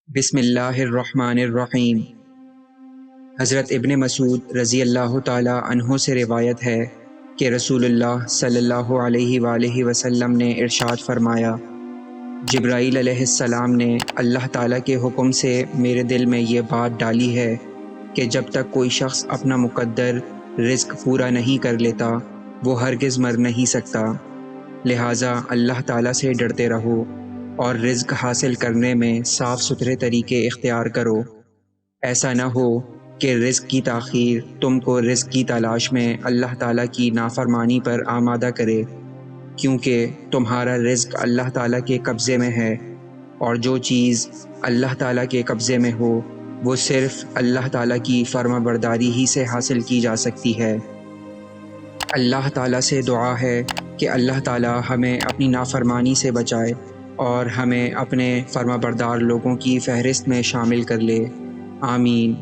بسم اللہ الرحمن الرحیم۔ حضرت ابن مسعود رضی اللہ تعالی عنہ سے روایت ہے کہ رسول اللہ صلی اللہ علیہ وآلہ وسلم نے ارشاد فرمایا، جبرائیل علیہ السلام نے اللہ تعالیٰ کے حکم سے میرے دل میں یہ بات ڈالی ہے کہ جب تک کوئی شخص اپنا مقدر رزق پورا نہیں کر لیتا وہ ہرگز مر نہیں سکتا، لہٰذا اللہ تعالیٰ سے ڈرتے رہو اور رزق حاصل کرنے میں صاف ستھرے طریقے اختیار کرو۔ ایسا نہ ہو کہ رزق کی تاخیر تم کو رزق کی تلاش میں اللہ تعالیٰ کی نافرمانی پر آمادہ کرے، کیونکہ تمہارا رزق اللہ تعالیٰ کے قبضے میں ہے، اور جو چیز اللہ تعالیٰ کے قبضے میں ہو وہ صرف اللہ تعالیٰ کی فرما برداری ہی سے حاصل کی جا سکتی ہے۔ اللہ تعالیٰ سے دعا ہے کہ اللہ تعالیٰ ہمیں اپنی نافرمانی سے بچائے اور ہمیں اپنے فرما بردار لوگوں کی فہرست میں شامل کر لے، آمین۔